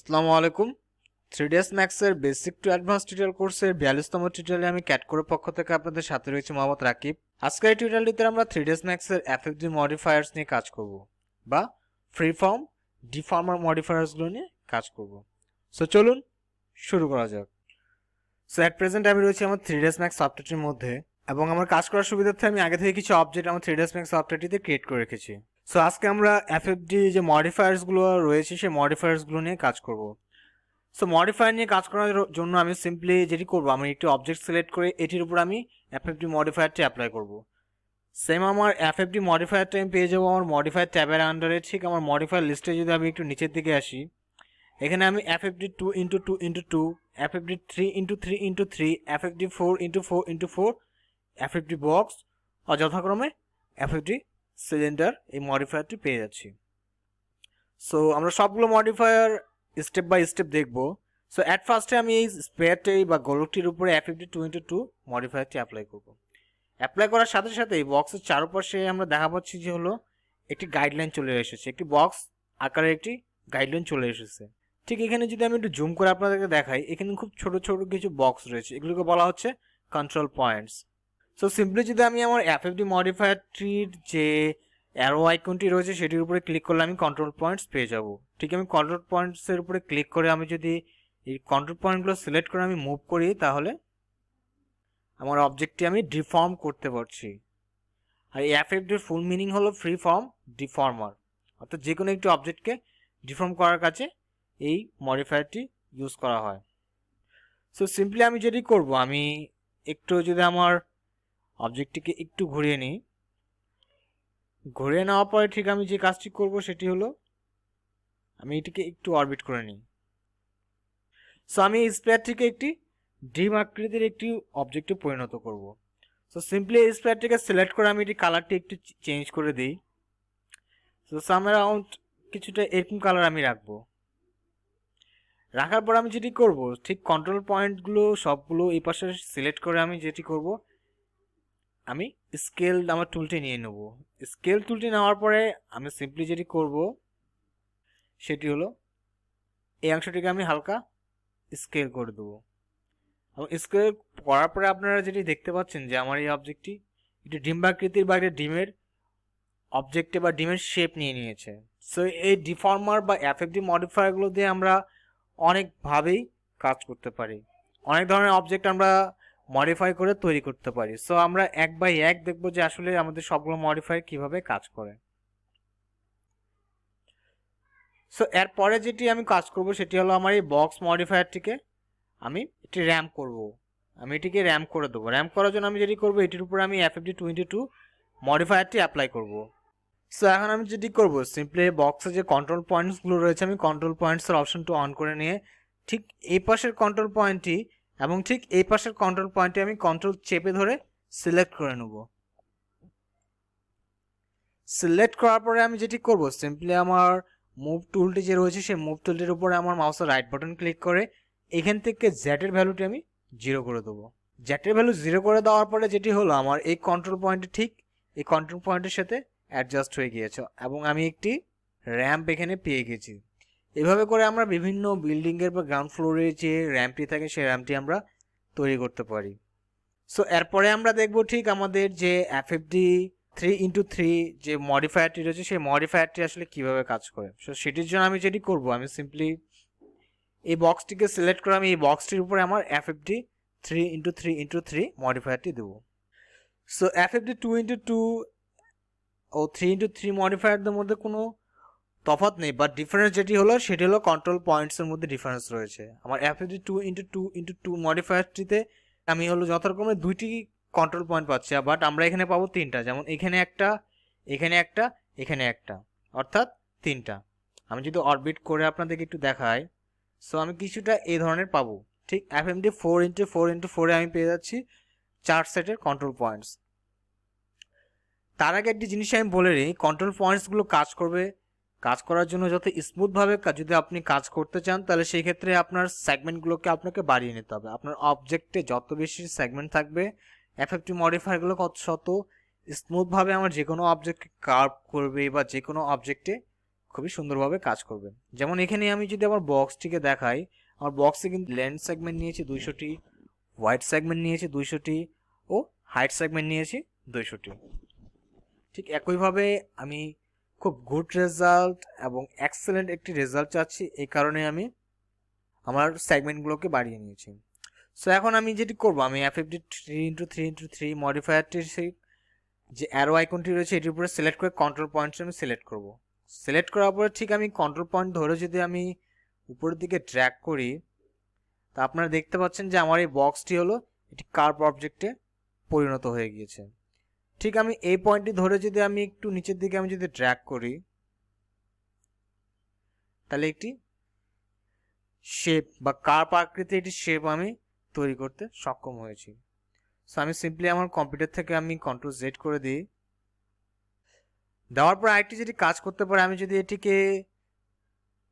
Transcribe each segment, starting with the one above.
আসসালামু আলাইকুম। 3ds Max এর বেসিক টু অ্যাডভান্স টিউটোরিয়াল কোর্সের 42তম টিউটোরিয়ালে আমি ক্যাটকোরের পক্ষ থেকে আপনাদের সাথে রয়েছে মোহাম্মদ রাকিব। আজকের এই টিউটোরিয়ালটিতে আমরা 3ds Max এর এফএফজি মডিফায়ার্স নিয়ে কাজ করব বা ফ্রি ফর্ম ডিফর্মার মডিফায়ার্সগুলো নিয়ে কাজ করব। সো চলুন শুরু করা যাক। সো অ্যাট প্রেজেন্ট আমি রয়েছি আমার 3ds Max সফটওয়্যারটির মধ্যে এবং আমার কাজ করার সুবিধার্থে আমি আগে থেকে কিছু অবজেক্ট আমার 3ds Max সফটওয়্যারটিতে ক্রিয়েট করে রেখেছি। সো আজকে আমরা এফএফজি যে মডিফায়ার্সগুলো রয়েছে সেই মডিফায়ার্সগুলো নিয়ে কাজ করব। সো মডিফায়ার নিয়ে কাজ করার জন্য আমি সিম্পলি যেটি করব, আমি একটি অবজেক্ট সিলেক্ট করে এটির উপর আমি এফএফডি মডিফায়ারটি অ্যাপ্লাই করব। সেম আমার এফএফডি মডিফায়ারটা আমি পেয়ে যাবো আমার মডিফায়ার ট্যাবের আন্ডারে। ঠিক আমার মডিফায়ার লিস্টে যদি আমি একটু নিচের দিকে আসি, এখানে আমি FFD 2x2x2, FFD 3x3x3, FFD 4x4x4, FFD box আর যথাক্রমে এফএফডি সিলিন্ডার এই মডিফায়ারটি পেয়ে যাচ্ছি। সো আমরা সবগুলো মডিফায়ার স্টেপ বাই স্টেপ দেখব। সো অ্যাট ফার্স্টে আমি এই স্পেয়ারটি বা গোলকটির উপরে এফএফডি 2x2 মডিফায়ারটি অ্যাপ্লাই করব। অ্যাপ্লাই করার সাথে সাথে এই বক্সের চারপাশে আমরা দেখা পাচ্ছি যে হলো একটি গাইডলাইন চলে এসেছে, একটি বক্স আকারে একটি গাইডলাইন চলে এসেছে। ঠিক এখানে যদি আমি একটু জুম করে আপনাদেরকে দেখাই, এখানে খুব ছোট ছোট কিছু বক্স রয়েছে, এগুলোকে বলা হচ্ছে কন্ট্রোল পয়েন্টস। সো সিম্পলি যদি আমি আমার এফএফডি মডিফায়ারটির যে অ্যারো আইকনটি রয়েছে সেটির উপরে ক্লিক করলে আমি কন্ট্রোল পয়েন্টস পেয়ে যাব। ঠিক আমি কন্ট্রোল পয়েন্টসের উপরে ক্লিক করে আমি যদি এই কন্ট্রোল পয়েন্টগুলো সিলেক্ট করে আমি মুভ করি, তাহলে আমার অবজেক্টটি আমি ডিফর্ম করতে পারছি। আর এই এফএফডির ফুল মিনিং হলো ফ্রি ফর্ম ডিফর্মার, অর্থাৎ যে কোনো একটি অবজেক্টকে ডিফর্ম করার কাছে এই মডিফায়ারটি ইউজ করা হয়। সো সিম্পলি আমি যেটি করব, আমি একটু যদি আমার অবজেক্টটিকে একটু ঘুরিয়ে নিই, ঘুরিয়ে নেওয়ার পরে ঠিক আমি যে কাজটি করব সেটি হলো আমি এটিকে একটু অরবিট করে নিই। সো আমি এই স্পেয়ারটিকে একটি ডিম আকৃতির একটি অবজেক্টে পরিণত করব। সো সিম্পলি এই স্পেয়ারটিকে সিলেক্ট করে আমি এটি কালারটি একটু চেঞ্জ করে দিই। সো সাম অ্যারাউন্ড কিছুটা এরকম কালার আমি রাখবো। রাখার পর আমি যেটি করব, ঠিক কন্ট্রোল পয়েন্টগুলো সবগুলো এই পাশে সিলেক্ট করে আমি যেটি করব, আমি স্কেল আমার টুলটি নিয়ে নেব। স্কেল টুলটি নেওয়ার পরে আমি সিম্পলি যেটি করব সেটি হলো এই অংশটিকে আমি হালকা স্কেল করে দেবো। এবং স্কেল করার পরে আপনারা যেটি দেখতে পাচ্ছেন যে আমার এই অবজেক্টটি একটি ডিম্বাকৃতির বা একটা ডিমের অবজেক্টে বা ডিমের শেপ নিয়ে নিয়েছে। সো এই ডিফর্মার বা এফএফডি মডিফায়ারগুলো দিয়ে আমরা অনেকভাবেই কাজ করতে পারি, অনেক ধরনের অবজেক্ট আমরা মডিফাই করে তৈরি করতে পারি। সো আমরা এক বাই এক দেখবো যে আসলে আমাদের সবগুলো মডিফায়ার কিভাবে কাজ করে। সো এরপরে যেটি আমি কাজ করব সেটি হলো আমার এই বক্স মডিফায়ারটিকে আমি এটি র্যাম্প করব। আমি এটিকে র্যাম্প করে দেবো। র্যাম্প করার জন্য আমি যেটি করব, এটির উপরে আমি এফএফডি 2x2 মডিফায়ারটি অ্যাপ্লাই করব। সো এখন আমি যেটি করব, সিম্পলি বক্সে যে কন্ট্রোল পয়েন্টসগুলো রয়েছে আমি কন্ট্রোল পয়েন্টসের অপশনটা অন করে নিয়ে ঠিক এই পাশের কন্ট্রোল পয়েন্টটি এবং ঠিক এই পাশের কন্ট্রোল পয়েন্টটি আমি কন্ট্রোল চেপে ধরে সিলেক্ট করে নেব। সিলেক্ট করার পরে আমি যেটি করব, সিম্পলি আমার মুভ টুলটি যে রয়েছে সেই মুভ টুলটির উপরে আমার মাউসের রাইট বাটন ক্লিক করে এখান থেকে জ্যাটের ভ্যালুটি আমি 0 করে দেবো। জ্যাটের ভ্যালু 0 করে দেওয়ার পরে যেটি হলো আমার এই কন্ট্রোল পয়েন্টটি ঠিক এই কন্ট্রোল পয়েন্টের সাথে অ্যাডজাস্ট হয়ে গিয়েছে এবং আমি একটি র্যাম্প এখানে পেয়ে গেছি। এভাবে করে আমরা বিভিন্ন বিল্ডিংয়ের বা গ্রাউন্ড ফ্লোরে যে র্যাম্পটি থাকে সেই র্যাম্পটি আমরা তৈরি করতে পারি। সো এরপরে আমরা দেখব ঠিক আমাদের যে এফএফডি 3x3 যে মডিফায়ারটি রয়েছে সেই মডিফায়ারটি আসলে কিভাবে কাজ করে। সো সেটির জন্য আমি যেটি করব, আমি সিম্পলি এই বক্সটিকে সিলেক্ট করে আমি এই বক্সটির উপরে আমার এফএফডি 3x3x3 মডিফায়ারটি দেবো। সো এফএফডি 2x2 ও 3x3 মডিফায়ারদের মধ্যে কোনো তফাৎ নেই, বাট ডিফারেন্স যেটি হলো সেটি হলো কন্ট্রোল পয়েন্টসের মধ্যে ডিফারেন্স রয়েছে। আমার এফএফডি 2x2x2 মডিফায়ারটিতে আমি হলো যথাক্রমে 2টি কন্ট্রোল পয়েন্ট পাচ্ছি, বাট আমরা এখানে পাবো 3টা, যেমন এখানে একটা, এখানে একটা, এখানে একটা, অর্থাৎ 3টা। আমি যদি অরবিট করে আপনাদেরকে একটু দেখাই, সো আমি কিছুটা এই ধরনের পাবো। ঠিক এফএমডি 4x4x4 আমি পেয়ে যাচ্ছি 4 সেটের কন্ট্রোল পয়েন্টস। তার আগে একটি জিনিস আমি বলে নিই, কন্ট্রোল পয়েন্টসগুলো কাজ করবে, কাজ করার জন্য যত স্মুথভাবে যদি আপনি কাজ করতে চান তাহলে সেই ক্ষেত্রে আপনার সেগমেন্টগুলোকে আপনাকে বাড়িয়ে নিতে হবে। আপনার অবজেক্টে যত বেশি সেগমেন্ট থাকবে এফএফটি মডিফায়ারগুলো শত স্মুথভাবে আমার যে কোনো অবজেক্টকে কার্ভ করবে বা যে কোনো অবজেক্টে খুবই সুন্দরভাবে কাজ করবে। যেমন এখানে আমি যদি আমার বক্সটিকে দেখাই, আমার বক্সে কিন্তু লেন্থ সেগমেন্ট নিয়েছি 200টি, হোয়াইট সেগমেন্ট নিয়েছি 200টি ও হাইট সেগমেন্ট নিয়েছি 200টি। ঠিক একইভাবে আমি খুব গুড রেজাল্ট এবং এক্সেলেন্ট একটি রেজাল্ট চাচ্ছি, এই কারণে আমি আমার সেগমেন্টগুলোকে বাড়িয়ে নিয়েছি। সো এখন আমি যেটি করব, আমি FFD 3x3x3 মডিফায়ারটির সেই যে অ্যারো আইকনটি রয়েছে এটির উপরে সিলেক্ট করে কন্ট্রোল পয়েন্টস আমি সিলেক্ট করব। সিলেক্ট করার পরে ঠিক আমি কন্ট্রোল পয়েন্ট ধরে যদি আমি উপরের দিকে ড্র্যাগ করি, তা আপনারা দেখতে পাচ্ছেন যে আমার এই বক্সটি হলো এটি কার্ভ অবজেক্টে পরিণত হয়ে গিয়েছে। ঠিক আমি এই পয়েন্টটি ধরে যদি আমি একটু নিচের দিকে আমি যদি ড্র্যাগ করি, তাহলে একটি শেপ বা কার্ভ আকৃতির একটি শেপ আমি তৈরি করতে সক্ষম হয়েছি। সো আমি সিম্পলি আমার কম্পিউটার থেকে আমি কন্ট্রোল জেড করে দিই। দেওয়ার পর আরেকটি যেটি কাজ করতে পারে, আমি যদি এটিকে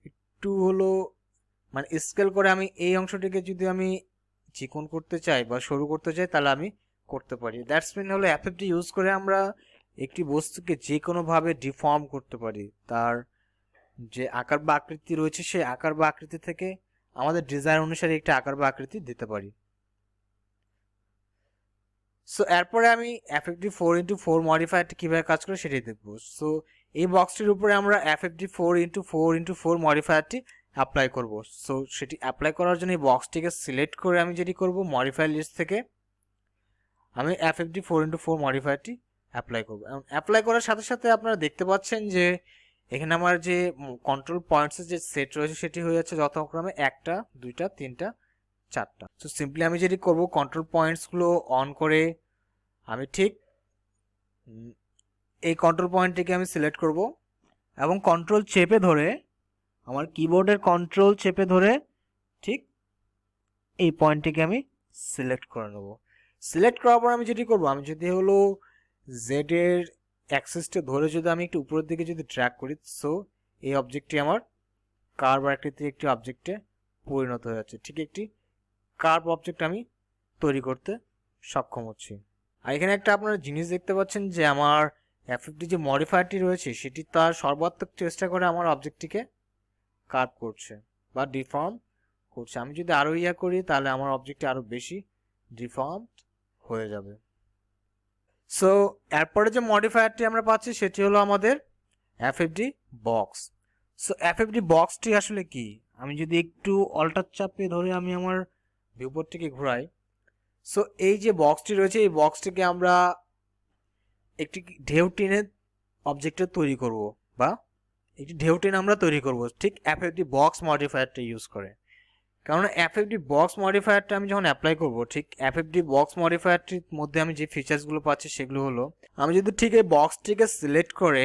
একটু হলো মানে স্কেল করে আমি এই অংশটিকে যদি আমি চিকন করতে চাই বা সরু করতে চাই, তাহলে আমি করতে পারি। দ্যাটস মিন হলো FFD ইউজ করে আমরা একটি বস্তুকে যে কোনোভাবে ডিফর্ম করতে পারি, তার যে আকার বা আকৃতি রয়েছে সেই আকার বা আকৃতি থেকে আমাদের ডিজাইন অনুসারে একটি আকার বা আকৃতি দিতে পারি। সো এরপরে আমি FFD 4x4 মডিফায়ারটি কীভাবে কাজ করে সেটাই দেখব। সো এই বক্সটির উপরে আমরা FFD 4x4x4 মডিফায়ারটি অ্যাপ্লাই করব। সো সেটি অ্যাপ্লাই করার জন্য এই বক্সটিকে সিলেক্ট করে আমি যেটি করব, মডিফায়ার লিস্ট থেকে আমি FFD 4x4 মডিফায়ারটি অ্যাপ্লাই করব। এবং অ্যাপ্লাই করার সাথে সাথে আপনারা দেখতে পাচ্ছেন যে এখানে আমার যে কন্ট্রোল পয়েন্টসের যে সেট রয়েছে সেটি হয়ে যাচ্ছে যথাক্রমে 1টা 2টা 3টা 4টা। সো সিম্পলি আমি যেটি করব, কন্ট্রোল পয়েন্টসগুলো অন করে আমি ঠিক এই কন্ট্রোল পয়েন্টটিকে আমি সিলেক্ট করব এবং কন্ট্রোল চেপে ধরে আমার কিবোর্ডের কন্ট্রোল চেপে ধরে ঠিক এই পয়েন্টটিকে আমি সিলেক্ট করে নেব। সিলেক্ট করার পর আমি যেটি করব, আমি যদি হলো জেডের অ্যাক্সিসটা ধরে যদি আমি একটু উপরের দিকে যদি ট্র্যাক করি, সো এই অবজেক্টটি আমার কার্ভ আকৃতির একটি অবজেক্টে পরিণত হয়ে যাচ্ছে। ঠিক একটি কার্ভ অবজেক্ট আমি তৈরি করতে সক্ষম হচ্ছি। আর এখানে একটা আপনারা জিনিস দেখতে পাচ্ছেন যে আমার FFD যে মডিফায়ারটি রয়েছে সেটি তার সর্বাত্মক চেষ্টা করে আমার অবজেক্টটিকে কার্ভ করছে বা ডিফর্ম করছে। আমি যদি আরও করি তাহলে আমার অবজেক্টটি আরও বেশি ডিফর্ম হয়ে যাবে। সো এরপরে যে মডিফায়ারটি আমরা পাচ্ছি সেটি হলো আমাদের FFD বক্স। সো FFD বক্সটি আসলে কি, আমি যদি একটু অল্টার চাপে ধরে আমি আমার ভিউপোর্টটিকে ঘোরাই, সো এই যে বক্সটি রয়েছে এই বক্সটিকে আমরা একটি ঢেউ টেনে অবজেক্টে তৈরি করব বা একটি ঢেউ টেনে আমরা তৈরি করব ঠিক FFD বক্স মডিফায়ারটা ইউজ করে। কারণ FFD বক্স মডিফায়ারটা আমি যখন অ্যাপ্লাই করব, ঠিক FFD বক্স মডিফায়ারটির মধ্যে আমি যে ফিচার্সগুলো পাচ্ছি সেগুলো হলো, আমি যদি ঠিক এই বক্সটিকে সিলেক্ট করে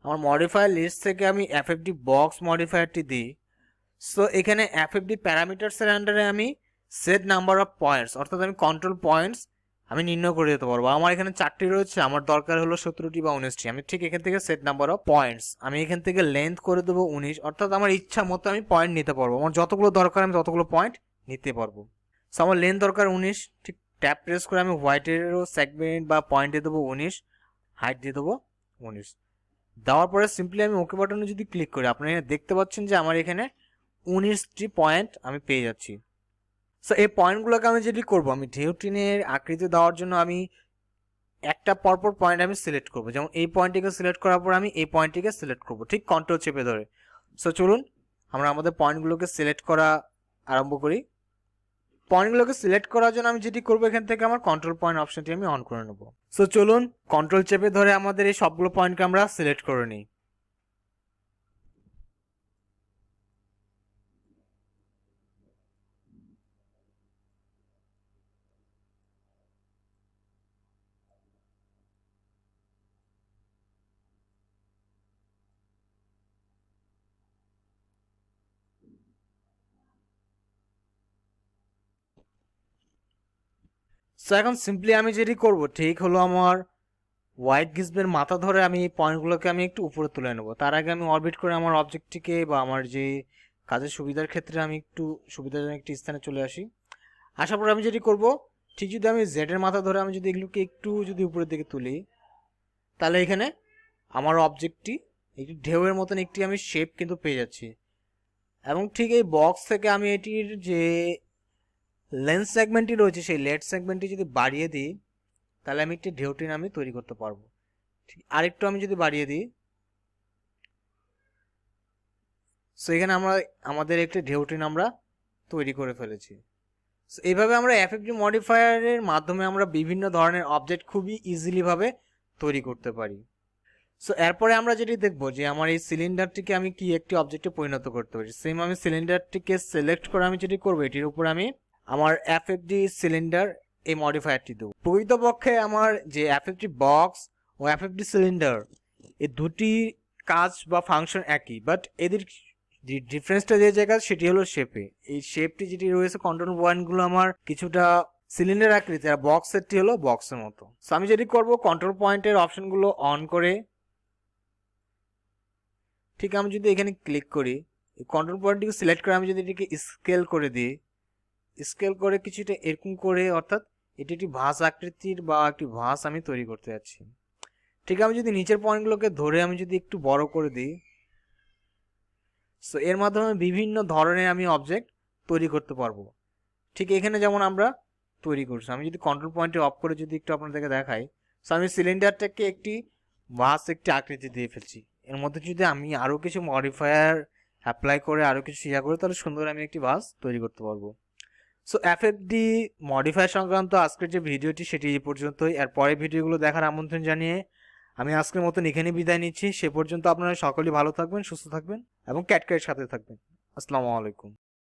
আমার মডিফায়ার লিস্ট থেকে আমি FFD বক্স মডিফায়ারটি দিই, সো এখানে FFD প্যারামিটারসের আন্ডারে আমি সেট নাম্বার অফ পয়েন্টস অর্থাৎ আমি কন্ট্রোল পয়েন্টস আমি নির্ণয় করে দিতে পারবো। আমার এখানে 4টি রয়েছে, আমার দরকার হলো 17টি বা 19টি। আমি ঠিক এখান থেকে সেট নাম্বার অফ পয়েন্টস আমি এখান থেকে লেন্থ করে দেবো 19, অর্থাৎ আমার ইচ্ছা মতো আমি পয়েন্ট নিতে পারবো। আমার যতগুলো দরকার আমি ততগুলো পয়েন্ট নিতে পারবো। সো আমার লেন্থ দরকার 19, ঠিক ট্যাপ প্রেস করে আমি হোয়াইটেরও সেগমেন্ট বা পয়েন্ট দিয়ে দেবো 19, হাইট দিয়ে দেবো 19। দেওয়ার পরে সিম্পলি আমি ওকে বাটনে যদি ক্লিক করি, আপনারা দেখতে পাচ্ছেন যে আমার এখানে 19টি পয়েন্ট আমি পেয়ে যাচ্ছি। সো এই পয়েন্টগুলোকে আমি যেটি করবো, আমি ঢেউ টেনের আকৃতি দেওয়ার জন্য আমি একটা পরপর পয়েন্ট আমি সিলেক্ট করবো। যেমন এই পয়েন্টটিকে সিলেক্ট করার পর আমি এই পয়েন্টটিকে সিলেক্ট করবো ঠিক কন্ট্রোল চেপে ধরে। সো চলুন আমরা আমাদের পয়েন্টগুলোকে সিলেক্ট করা আরম্ভ করি। পয়েন্টগুলোকে সিলেক্ট করার জন্য আমি যেটি করবো, এখান থেকে আমার কন্ট্রোল পয়েন্ট অপশনটি আমি অন করে নেবো। সো চলুন কন্ট্রোল চেপে ধরে আমাদের এই সবগুলো পয়েন্টকে আমরা সিলেক্ট করে নিই। সো এখন সিম্পলি আমি যেটি করব, ঠিক হলো আমার হোয়াইট গিজবের মাথা ধরে আমি এই পয়েন্টগুলোকে আমি একটু উপরে তুলে নেব। তার আগে আমি অরবিট করে আমার অবজেক্টটিকে বা আমার যে কাজের সুবিধার ক্ষেত্রে আমি একটু সুবিধাজনক একটি স্থানে চলে আসি। আসার পর আমি যেটি করব, ঠিক যদি আমি জেডের মাথা ধরে আমি যদি এগুলোকে একটু যদি উপরের দিকে তুলি, তাহলে এখানে আমার অবজেক্টটি একটি ঢেউয়ের মতন একটি আমি শেপ কিন্তু পেয়ে যাচ্ছি। এবং ঠিক এই বক্স থেকে আমি এটির যে লেন্স সেগমেন্টটি রয়েছে সেই লেন্স সেগমেন্টটি যদি বাড়িয়ে দিই তাহলে আমি একটি ঢেউটিন আমি তৈরি করতে পারবো। ঠিক আরেকটু আমি যদি বাড়িয়ে দিই, সো এখানে আমরা আমাদের একটি ঢেউটিন আমরা তৈরি করে ফেলেছি। সো এইভাবে আমরা এফএফজি মডিফায়ারের মাধ্যমে আমরা বিভিন্ন ধরনের অবজেক্ট খুবই ইজিলি ভাবে তৈরি করতে পারি। সো এরপরে আমরা যেটি দেখব যে আমার এই সিলিন্ডারটিকে আমি কি একটি অবজেক্টে পরিণত করতে পারি। সেম আমি সিলিন্ডারটিকে সিলেক্ট করে আমি যেটি করবো এটির উপর আমি আমার এফএফজি সিলিন্ডার এই মডিফায়ারটি দেবো। প্রকৃতপক্ষে আমার যে এফএফজি বক্স ও এফএফজি সিলিন্ডার এই দুটি কাজ বা ফাংশন একই, বাট এদের ডিফারেন্সটা যে জায়গায় সেটি হলো শেপে। এই শেপটি যেটি রয়েছে কন্ট্রোল পয়েন্টগুলো আমার কিছুটা সিলিন্ডার আকৃতি, আর বক্স সেটটি হলো বক্সের মতো। সো আমি যেটি করব কন্ট্রোল পয়েন্টের অপশনগুলো অন করে ঠিক আমি যদি এখানে ক্লিক করি, এই কন্ট্রোল পয়েন্টটিকে সিলেক্ট করে আমি যদি এটিকে স্কেল করে দিই, স্কেল করে কিছুটা এরকম করে, অর্থাৎ এটি একটি ভাঁজ আকৃতির বা একটি ভাঁজ আমি তৈরি করতে যাচ্ছি। ঠিক আমি যদি নিচের পয়েন্টগুলোকে ধরে আমি যদি একটু বড় করে দিই, সো এর মাধ্যমে বিভিন্ন ধরনের আমি অবজেক্ট তৈরি করতে পারবো। ঠিক এখানে যেমন আমরা তৈরি করছি, আমি যদি কন্ট্রোল পয়েন্টে অফ করে যদি একটু আপনাদেরকে দেখাই, সো আমি সিলিন্ডারটাকে একটি ভাঁজ একটি আকৃতি দিয়ে ফেলছি। এর মধ্যে যদি আমি আরও কিছু মডিফায়ার অ্যাপ্লাই করে আরও কিছু ইয়া করি তাহলে সুন্দর আমি একটি ভাঁজ তৈরি করতে পারবো। সো এফএফডি মডিফায়ার সংক্রান্ত আজকের যে ভিডিওটি সেটি এই পর্যন্তই। আর পরের ভিডিওগুলো দেখার আমন্ত্রণ জানিয়ে আমি আজকের মতন এখানেই বিদায় নিচ্ছি। সে পর্যন্ত আপনারা সকলেই ভালো থাকবেন, সুস্থ থাকবেন এবং ক্যাটকাইয়ের সাথে থাকবেন। আসসালামু আলাইকুম।